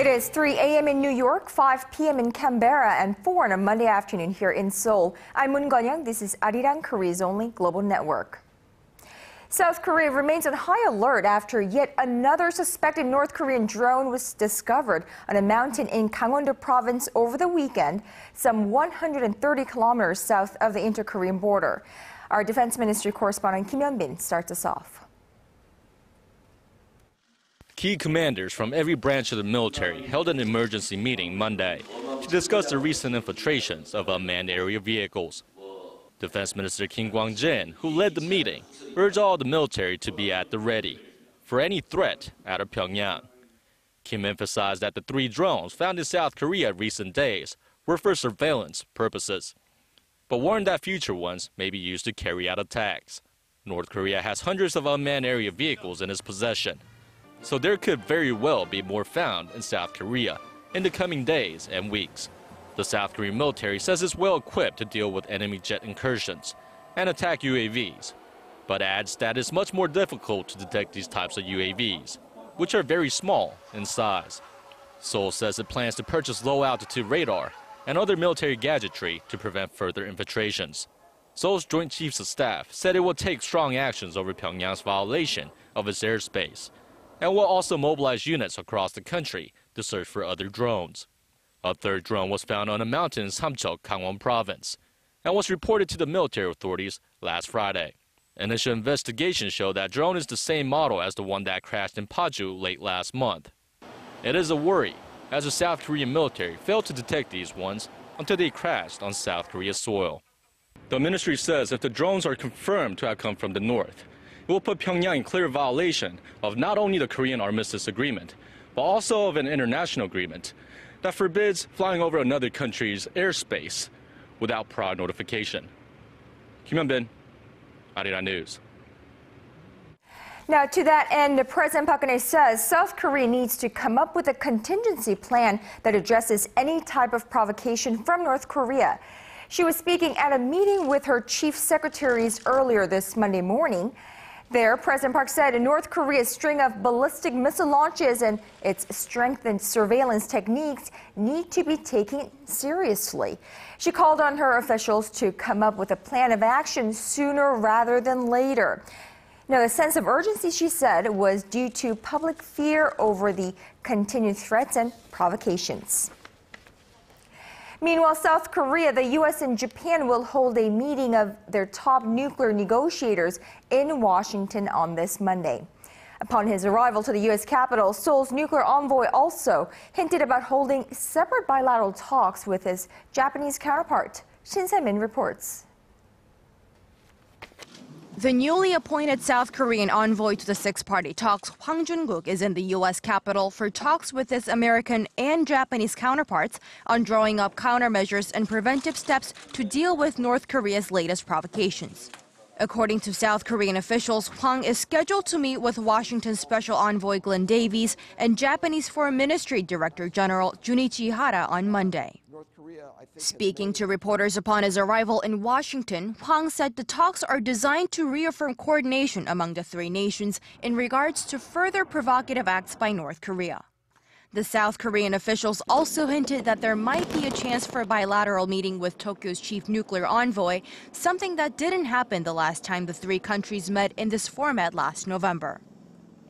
It is 3 a.m. in New York, 5 p.m. in Canberra, and 4 on a Monday afternoon here in Seoul. I'm Moon Gun-young. This is ARIRANG, Korea's only global network. South Korea remains on high alert after yet another suspected North Korean drone was discovered on a mountain in Gangwon-do province over the weekend, some 130 kilometers south of the inter-Korean border. Our Defense Ministry correspondent Kim Hyun-bin starts us off. Key commanders from every branch of the military held an emergency meeting Monday to discuss the recent infiltrations of unmanned aerial vehicles. Defense Minister Kim Kwan-jin, who led the meeting, urged all the military to be at the ready for any threat out of Pyongyang. Kim emphasized that the 3 drones found in South Korea in recent days were for surveillance purposes, but warned that future ones may be used to carry out attacks. North Korea has hundreds of unmanned aerial vehicles in its possession, so there could very well be more found in South Korea in the coming days and weeks. The South Korean military says it's well equipped to deal with enemy jet incursions and attack UAVs, but adds that it's much more difficult to detect these types of UAVs, which are very small in size. Seoul says it plans to purchase low-altitude radar and other military gadgetry to prevent further infiltrations. Seoul's Joint Chiefs of Staff said it will take strong actions over Pyongyang's violation of its airspace, and will also mobilize units across the country to search for other drones. A 3rd drone was found on a mountain in Samcheok, Gangwon province, and was reported to the military authorities last Friday. Initial investigations show that drone is the same model as the one that crashed in Paju late last month. It is a worry, as the South Korean military failed to detect these ones until they crashed on South Korea's soil. The ministry says if the drones are confirmed to have come from the north, it will put Pyongyang in clear violation of not only the Korean Armistice Agreement, but also of an international agreement that forbids flying over another country's airspace without prior notification. Kim Hyun-bin, ARIRANG News. Now, to that end, President Park Geun-hye says South Korea needs to come up with a contingency plan that addresses any type of provocation from North Korea. She was speaking at a meeting with her chief secretaries earlier this Monday morning. There, President Park said North Korea's string of ballistic missile launches and its strengthened surveillance techniques need to be taken seriously. She called on her officials to come up with a plan of action sooner rather than later. Now, the sense of urgency, she said, was due to public fear over the continued threats and provocations. Meanwhile, South Korea, the U.S. and Japan will hold a meeting of their top nuclear negotiators in Washington on this Monday. Upon his arrival to the U.S. Capitol, Seoul's nuclear envoy also hinted about holding separate bilateral talks with his Japanese counterpart. Shin Se-min reports. The newly appointed South Korean envoy to the six-party talks, Hwang Jun-guk, is in the U.S. Capitol for talks with his American and Japanese counterparts on drawing up countermeasures and preventive steps to deal with North Korea's latest provocations. According to South Korean officials, Hwang is scheduled to meet with Washington Special Envoy Glenn Davies and Japanese Foreign Ministry Director General Junichi Hara on Monday. Speaking to reporters upon his arrival in Washington, Hwang said the talks are designed to reaffirm coordination among the 3 nations in regards to further provocative acts by North Korea. The South Korean officials also hinted that there might be a chance for a bilateral meeting with Tokyo's chief nuclear envoy, something that didn't happen the last time the 3 countries met in this format last November.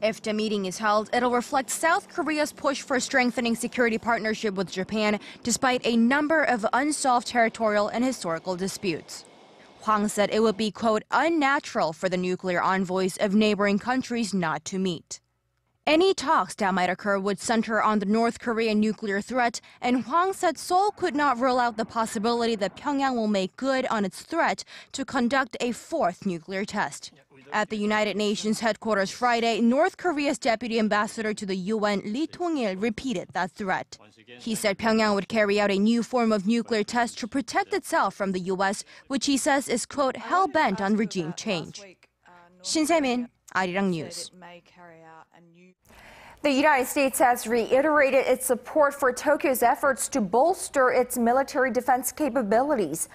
If the meeting is held, it'll reflect South Korea's push for strengthening security partnership with Japan, despite a number of unsolved territorial and historical disputes. Hwang said it would be, quote, unnatural for the nuclear envoys of neighboring countries not to meet. Any talks that might occur would center on the North Korean nuclear threat, and Hwang said Seoul could not rule out the possibility that Pyongyang will make good on its threat to conduct a 4th nuclear test. At the United Nations headquarters Friday, North Korea's deputy ambassador to the UN, Lee Tong-il, repeated that threat. He said Pyongyang would carry out a new form of nuclear test to protect itself from the U.S., which he says is, quote, hell-bent on regime change. Shin Se-min, ARIRANG News. The United States has reiterated its support for Tokyo's efforts to bolster its military defense capabilities.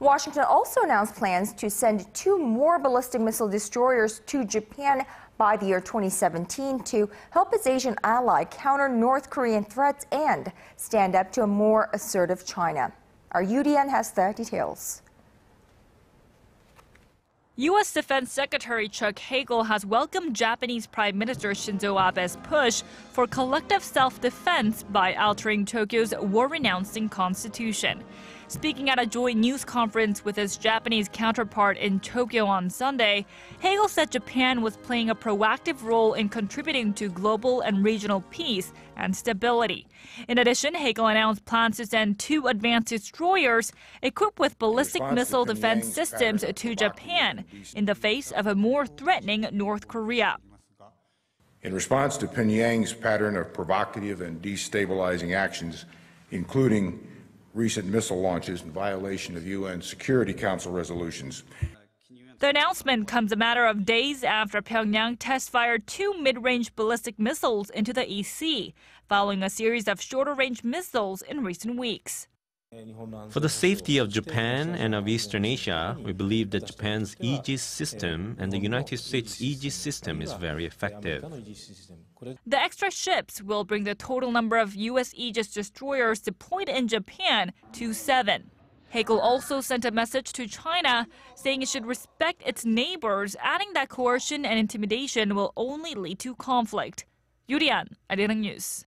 Washington also announced plans to send 2 more ballistic missile destroyers to Japan by the year 2017 to help its Asian ally counter North Korean threats and stand up to a more assertive China. Our UDN has the details. U.S. Defense Secretary Chuck Hagel has welcomed Japanese Prime Minister Shinzo Abe's push for collective self-defense by altering Tokyo's war-renouncing constitution. Speaking at a joint news conference with his Japanese counterpart in Tokyo on Sunday, Hagel said Japan was playing a proactive role in contributing to global and regional peace and stability. In addition, Hagel announced plans to send 2 advanced destroyers equipped with ballistic missile defense systems to Japan in the face of a more threatening North Korea. In response to Pyongyang's pattern of provocative and destabilizing actions, including recent missile launches in violation of UN Security Council resolutions. The announcement comes a matter of days after Pyongyang test-fired 2 mid-range ballistic missiles into the EC, following a series of shorter-range missiles in recent weeks. For the safety of Japan and of Eastern Asia, we believe that Japan's Aegis system and the United States Aegis system is very effective. The extra ships will bring the total number of U.S. Aegis destroyers deployed in Japan to 7. Hagel also sent a message to China saying it should respect its neighbors, adding that coercion and intimidation will only lead to conflict. Yurian, ARIRANG News.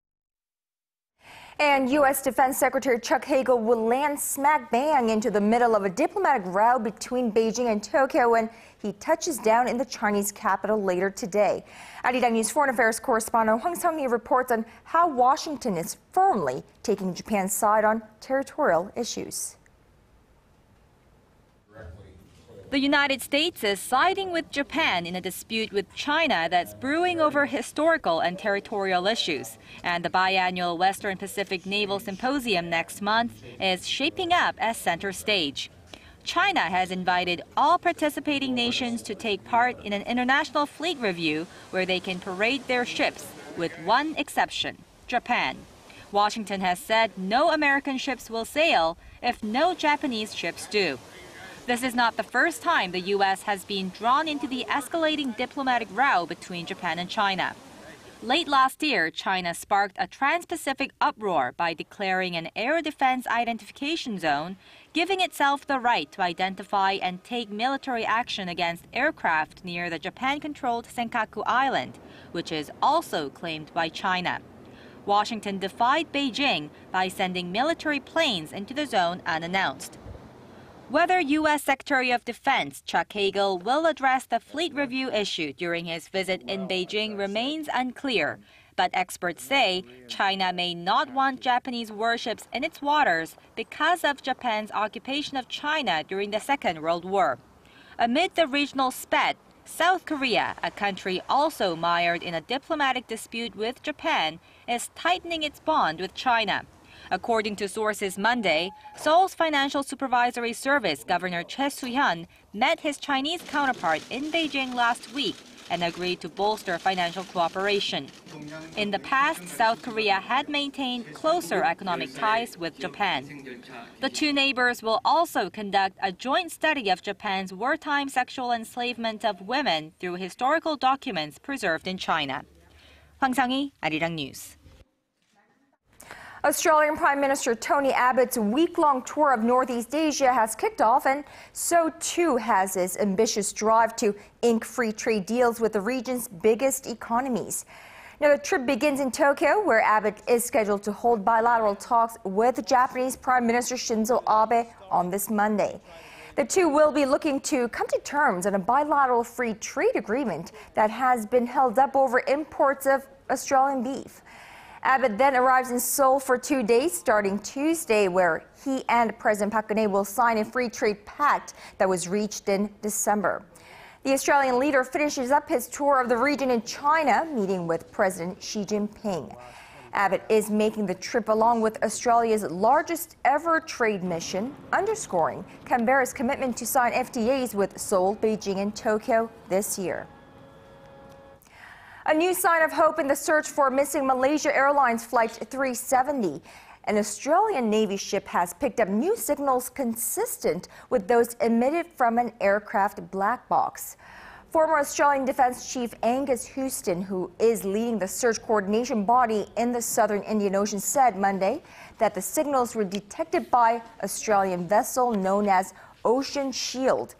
And U.S. Defense Secretary Chuck Hagel will land smack bang into the middle of a diplomatic row between Beijing and Tokyo when he touches down in the Chinese capital later today. ARIRANG News Foreign Affairs correspondent Hwang Seong-hee reports on how Washington is firmly taking Japan's side on territorial issues. The United States is siding with Japan in a dispute with China that's brewing over historical and territorial issues. And the biannual Western Pacific Naval Symposium next month is shaping up as center stage. China has invited all participating nations to take part in an international fleet review where they can parade their ships, with one exception, Japan. Washington has said no American ships will sail if no Japanese ships do. This is not the first time the U.S. has been drawn into the escalating diplomatic row between Japan and China. Late last year, China sparked a trans-Pacific uproar by declaring an air defense identification zone, giving itself the right to identify and take military action against aircraft near the Japan-controlled Senkaku Island, which is also claimed by China. Washington defied Beijing by sending military planes into the zone unannounced. Whether U.S. Secretary of Defense Chuck Hagel will address the fleet review issue during his visit in Beijing remains unclear, but experts say China may not want Japanese warships in its waters because of Japan's occupation of China during the Second World War. Amid the regional spat, South Korea, a country also mired in a diplomatic dispute with Japan, is tightening its bond with China. According to sources Monday, Seoul's Financial Supervisory Service Governor Choi Soo-hyun met his Chinese counterpart in Beijing last week and agreed to bolster financial cooperation. In the past, South Korea had maintained closer economic ties with Japan. The two neighbors will also conduct a joint study of Japan's wartime sexual enslavement of women through historical documents preserved in China. Hwang Seong-hee, ARIRANG News. Australian Prime Minister Tony Abbott's week-long tour of Northeast Asia has kicked off, and so too has his ambitious drive to ink free trade deals with the region's biggest economies. Now, the trip begins in Tokyo, where Abbott is scheduled to hold bilateral talks with Japanese Prime Minister Shinzo Abe on this Monday. The two will be looking to come to terms on a bilateral free trade agreement that has been held up over imports of Australian beef. Abbott then arrives in Seoul for 2 days, starting Tuesday, where he and President Park Geun-hye will sign a free trade pact that was reached in December. The Australian leader finishes up his tour of the region in China, meeting with President Xi Jinping. Abbott is making the trip along with Australia's largest ever trade mission, underscoring Canberra's commitment to sign FTAs with Seoul, Beijing, and Tokyo this year. A new sign of hope in the search for missing Malaysia Airlines Flight 370. An Australian Navy ship has picked up new signals consistent with those emitted from an aircraft black box. Former Australian Defence Chief Angus Houston, who is leading the search coordination body in the southern Indian Ocean, said Monday that the signals were detected by Australian vessel known as Ocean Shield.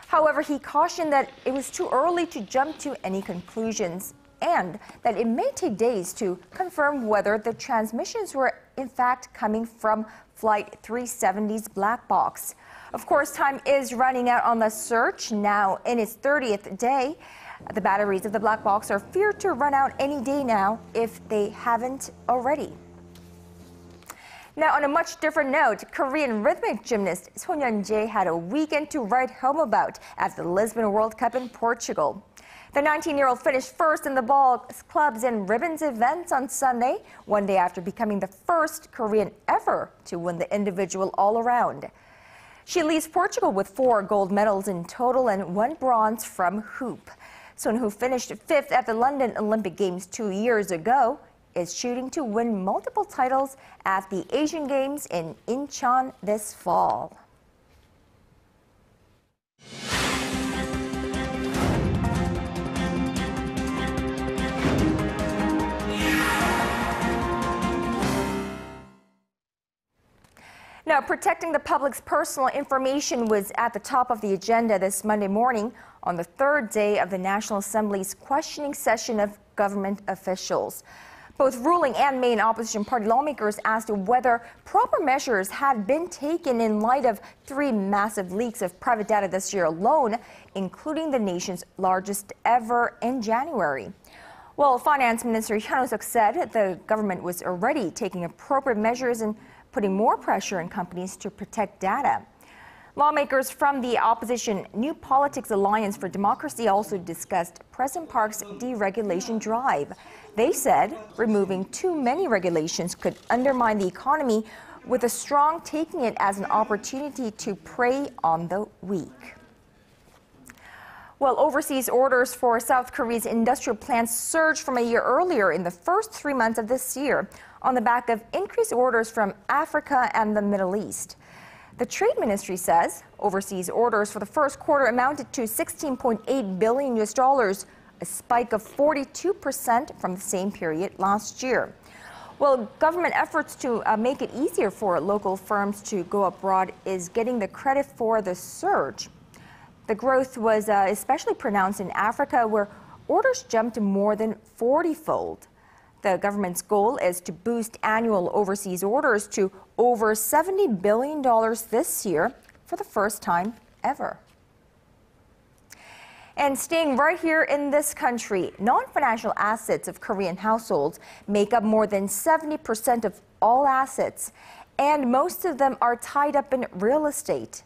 However, he cautioned that it was too early to jump to any conclusions and that it may take days to confirm whether the transmissions were in fact coming from Flight 370's black box. Of course, time is running out on the search, now in its 30th day. The batteries of the black box are feared to run out any day now if they haven't already. Now, on a much different note, Korean rhythmic gymnast Yeonjae had a weekend to write home about at the Lisbon World Cup in Portugal. The 19-year-old finished first in the ball clubs and ribbons events on Sunday, one day after becoming the first Korean ever to win the individual all-around. She leaves Portugal with 4 gold medals in total and 1 bronze from hoop. Sun, who finished 5th at the London Olympic Games 2 years ago, is shooting to win multiple titles at the Asian Games in Incheon this fall. Now, protecting the public's personal information was at the top of the agenda this Monday morning on the 3rd day of the National Assembly's questioning session of government officials. Both ruling and main opposition party lawmakers asked whether proper measures had been taken in light of 3 massive leaks of private data this year alone, including the nation's largest ever in January. Well, Finance Minister Hyun-suk said the government was already taking appropriate measures and putting more pressure on companies to protect data. Lawmakers from the opposition New Politics Alliance for Democracy also discussed President Park's deregulation drive. They said removing too many regulations could undermine the economy, with a strong taking it as an opportunity to prey on the weak. Well, overseas orders for South Korea's industrial plants surged from a year earlier in the first 3 months of this year on the back of increased orders from Africa and the Middle East. The Trade Ministry says overseas orders for the first quarter amounted to $16.8 billion, a spike of 42% from the same period last year. Well, government efforts to make it easier for local firms to go abroad is getting the credit for the surge. The growth was especially pronounced in Africa, where orders jumped more than 40-fold. The government's goal is to boost annual overseas orders to over $70 billion this year for the first time ever. And staying right here in this country, non-financial assets of Korean households make up more than 70% of all assets, and most of them are tied up in real estate.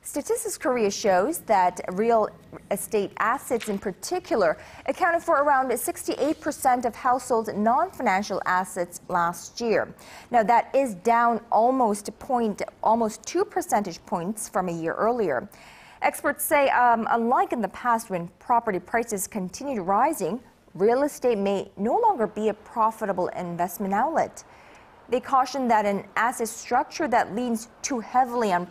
Statistics Korea shows that real estate assets in particular accounted for around 68% of households' non-financial assets last year. Now, that is down almost 2 percentage points from a year earlier. Experts say, unlike in the past when property prices continued rising, real estate may no longer be a profitable investment outlet. They caution that an asset structure that leans too heavily on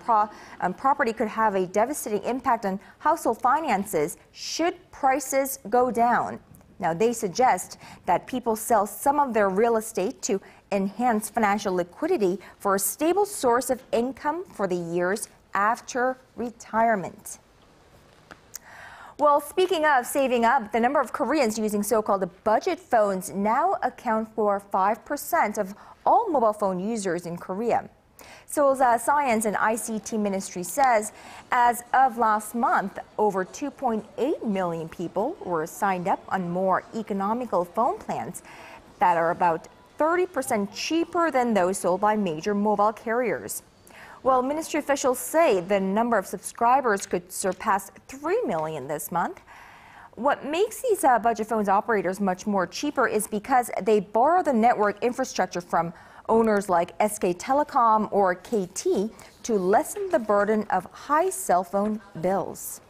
property could have a devastating impact on household finances should prices go down. Now, they suggest that people sell some of their real estate to enhance financial liquidity for a stable source of income for the years after retirement. Well, speaking of saving up, the number of Koreans using so-called budget phones now account for 5% of all mobile phone users in Korea. Seoul's Science and ICT Ministry says as of last month, over 2.8 million people were signed up on more economical phone plans that are about 30% cheaper than those sold by major mobile carriers. Well, ministry officials say the number of subscribers could surpass 3 million this month. What makes these budget phones operators much more cheaper is because they borrow the network infrastructure from owners like SK Telecom or KT to lessen the burden of high cell phone bills.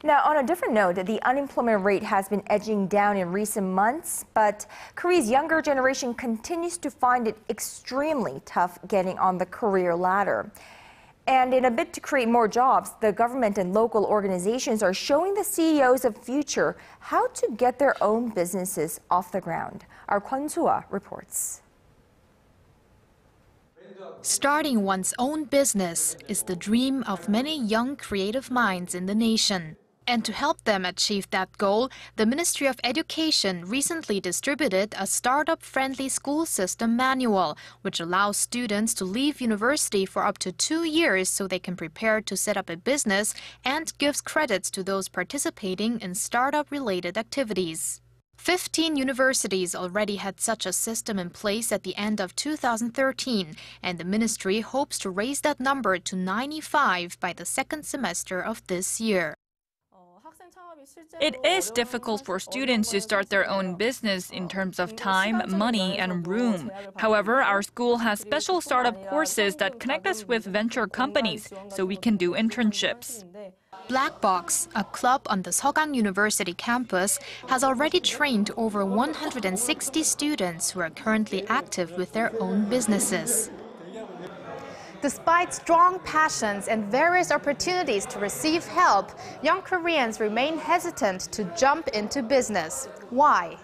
Now, on a different note, the unemployment rate has been edging down in recent months, but Korea's younger generation continues to find it extremely tough getting on the career ladder. And in a bid to create more jobs, the government and local organizations are showing the CEOs of future how to get their own businesses off the ground. Our Kwon Soo-ah reports. Starting one's own business is the dream of many young creative minds in the nation. And to help them achieve that goal, the Ministry of Education recently distributed a startup-friendly school system manual, which allows students to leave university for up to 2 years so they can prepare to set up a business and gives credits to those participating in startup-related activities. 15 universities already had such a system in place at the end of 2013, and the ministry hopes to raise that number to 95 by the second semester of this year. It is difficult for students to start their own business in terms of time, money, and room. However, our school has special startup courses that connect us with venture companies, so we can do internships. Black Box, a club on the Seogang University campus, has already trained over 160 students who are currently active with their own businesses. Despite strong passions and various opportunities to receive help, young Koreans remain hesitant to jump into business. Why?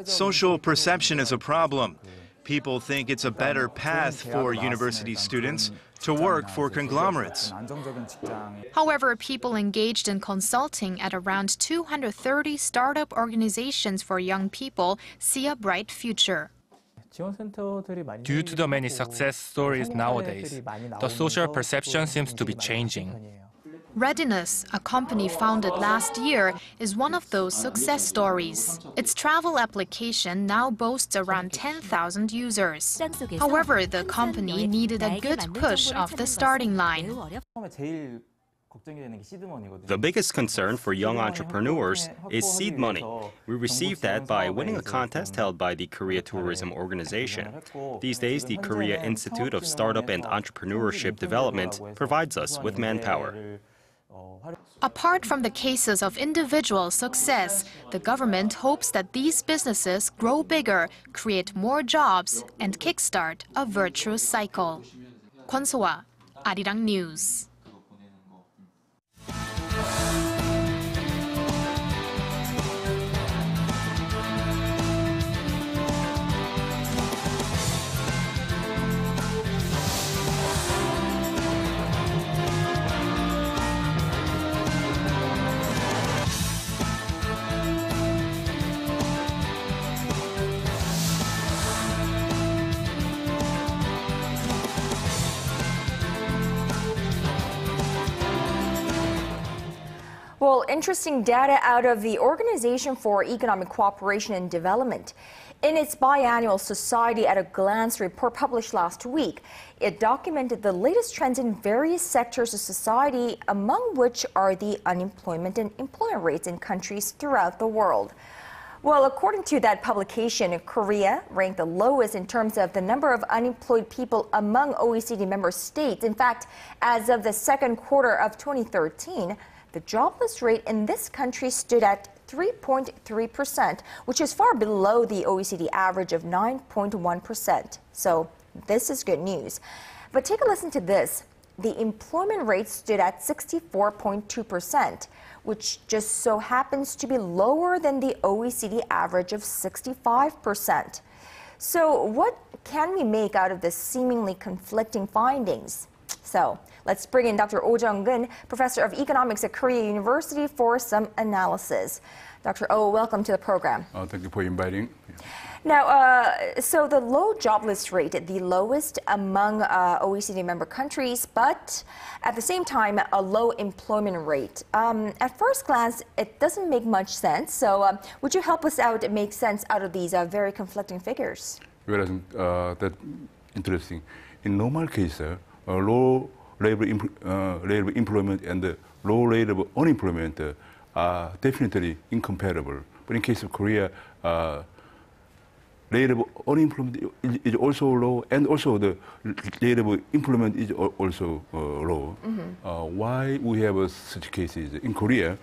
Social perception is a problem. People think it's a better path for university students to work for conglomerates. However, people engaged in consulting at around 230 startup organizations for young people see a bright future. Due to the many success stories nowadays, the social perception seems to be changing. Readiness, a company founded last year, is one of those success stories. Its travel application now boasts around 10,000 users. However, the company needed a good push off the starting line. The biggest concern for young entrepreneurs is seed money. We received that by winning a contest held by the Korea Tourism Organization. These days, the Korea Institute of Startup and Entrepreneurship Development provides us with manpower. Apart from the cases of individual success, the government hopes that these businesses grow bigger, create more jobs, and kickstart a virtuous cycle. Kwon Soo-ah, ARIRANG News. Well, interesting data out of the Organization for Economic Cooperation and Development. In its biannual Society at a Glance report published last week, it documented the latest trends in various sectors of society, among which are the unemployment and employment rates in countries throughout the world. Well, according to that publication, Korea ranked the lowest in terms of the number of unemployed people among OECD member states. In fact, as of the second quarter of 2013, the jobless rate in this country stood at 3.3%, which is far below the OECD average of 9.1%. So this is good news. But take a listen to this. The employment rate stood at 64.2%, which just so happens to be lower than the OECD average of 65%. So what can we make out of this seemingly conflicting findings? So let's bring in Dr. Oh Jung-gun, professor of economics at Korea University, for some analysis. Dr. Oh, welcome to the program. Thank you for inviting. Now, so the low jobless rate, the lowest among OECD member countries, but at the same time, a low employment rate. At first glance, it doesn't make much sense. So would you help us out make sense out of these very conflicting figures? Well, that's interesting. In normal case, low labor employment and low rate of unemployment are definitely incompatible. But in case of Korea, rate of unemployment is also low, and also the rate of employment is also low. Mm-hmm. Why we have such cases in Korea?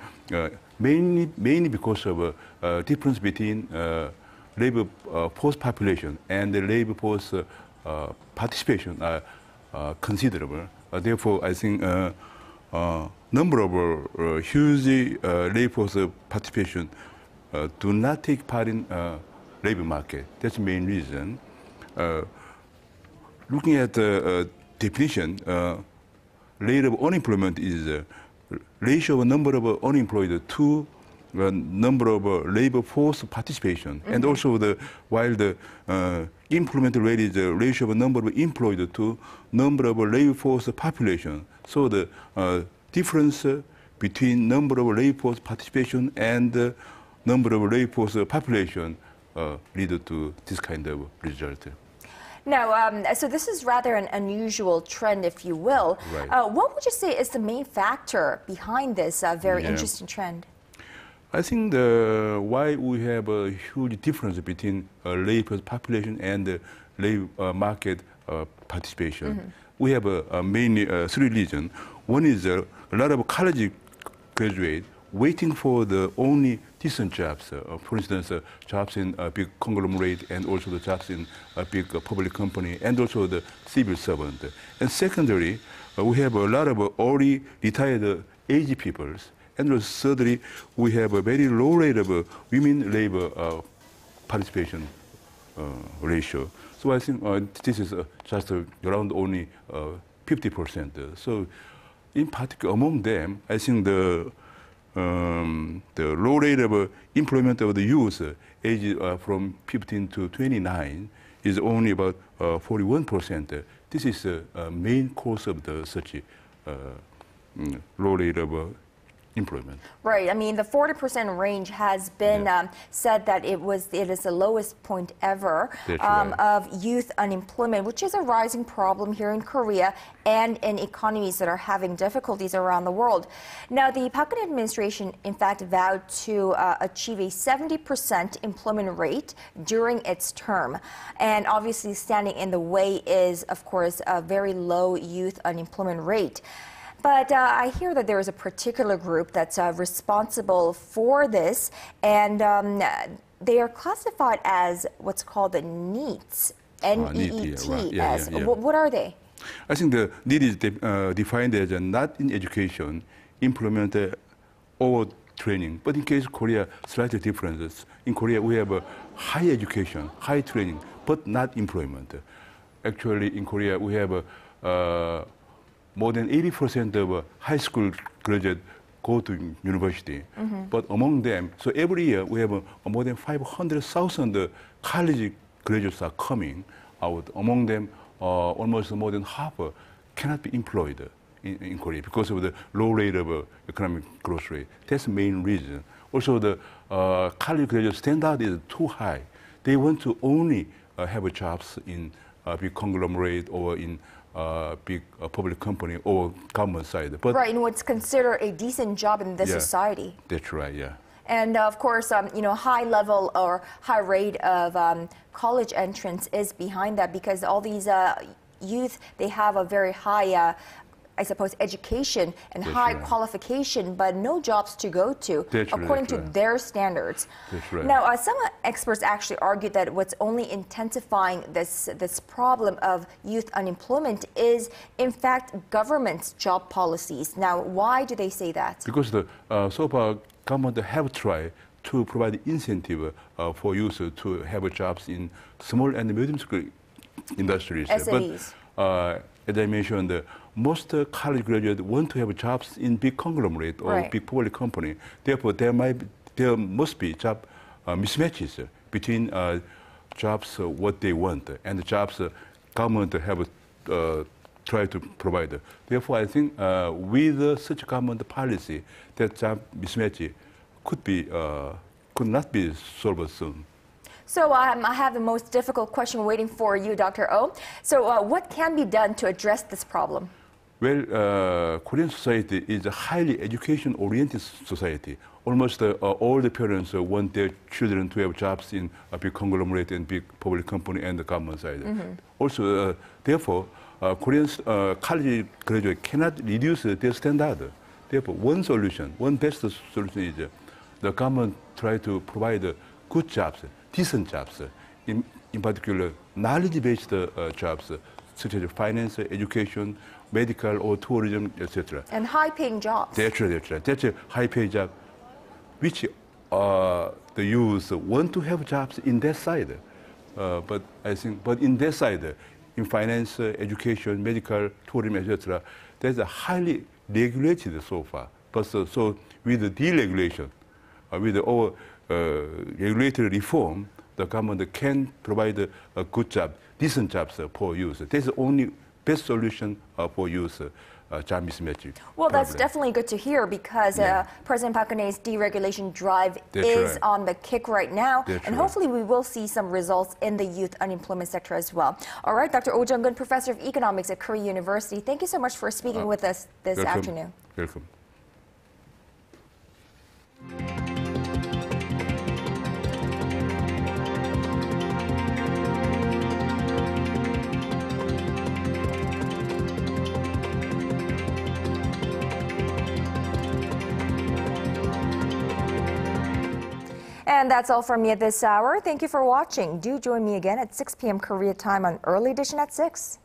Mainly because of difference between labor force population and the labor force participation are considerable. Therefore, I think number of huge labor force participation do not take part in labor market. That's the main reason. Looking at the definition, rate of unemployment is ratio of number of unemployed to number of labor force participation, and also while the employment rate is the ratio of number of employed to number of labor force population. So the difference between number of labor force participation and number of labor force population lead to this kind of result. Now, so this is rather an unusual trend, if you will. Right. What would you say is the main factor behind this very interesting trend? I think why we have a huge difference between labor population and labor market participation. We have mainly three reasons. One is a lot of college graduates waiting for the only decent jobs. For instance, jobs in a big conglomerate, and also the jobs in a big public company, and also the civil servant. And secondly, we have a lot of already retired aged people. And thirdly, we have a very low rate of women labor participation ratio. So I think this is just around only 50%. So in particular, among them, I think the low rate of employment of the youth aged from 15 to 29 is only about 41%. This is the main cause of such low rate of employment. Right. I mean, the 40% range has been said that it is the lowest point ever of youth unemployment, which is a rising problem here in Korea and in economies that are having difficulties around the world. Now, the Park Geun-hye administration, in fact, vowed to achieve a 70% employment rate during its term. And obviously, standing in the way is, of course, a very low youth unemployment rate. But I hear that there is a particular group that's responsible for this, and they are classified as what's called the NEETs, N-E-E-T-S. What are they? I think the NEET is defined as not in education, employment, or training. But in case of Korea, slightly different. In Korea, we have high education, high training, but not employment. Actually, in Korea, we have more than 80% of high school graduates go to university. But among them, so every year we have more than 500,000 college graduates are coming out. Among them, almost more than half cannot be employed in Korea because of the low rate of economic growth rate. That's the main reason. Also, the college graduate standard is too high. They want to only have jobs in a big conglomerate or in big public company or government side. But right, and what's considered a decent job in this society. That's right, yeah. And of course, high level or high rate of college entrance is behind that, because all these youth, they have a very high I suppose, education and high qualification, but no jobs to go to, according to their standards. Now, some experts actually argue that what's only intensifying this problem of youth unemployment is, in fact, government's job policies. Now, why do they say that? Because so far, government have tried to provide incentive for youth to have jobs in small and medium-scale industries. SMEs. But as I mentioned, most college graduates want to have jobs in big conglomerate or big public company. Therefore, there must be job mismatches between jobs what they want and the jobs government have tried to provide. Therefore, I think with such government policy, that job mismatch could not be solved soon. So I have the most difficult question waiting for you, Dr. Oh. So what can be done to address this problem? Well, Korean society is a highly education-oriented society. Almost all the parents want their children to have jobs in a big conglomerate and big public company and the government side. Also, therefore, Korean college graduates cannot reduce their standard. Therefore, one best solution is the government try to provide good jobs, decent jobs, in particular knowledge-based jobs such as finance, education, medical or tourism, etc. And high-paying jobs. That's right. That's a high-paid job, which the youth want to have jobs in that side. But in that side, in finance, education, medical, tourism, etc., that's a highly regulated so far. But so with the deregulation, with our regulatory reform, the government can provide a good job, decent jobs for youth. That's the only best solution for youth job mismatch. Well, that's definitely good to hear because President Park Geun-hye's deregulation drive is on the kick right now. And hopefully we will see some results in the youth unemployment sector as well. All right, Dr. Oh Jung-gun, Professor of Economics at Korea University, thank you so much for speaking with us this afternoon. Welcome. And that's all from me at this hour. Thank you for watching. Do join me again at 6 p.m. Korea time on Early Edition at 6.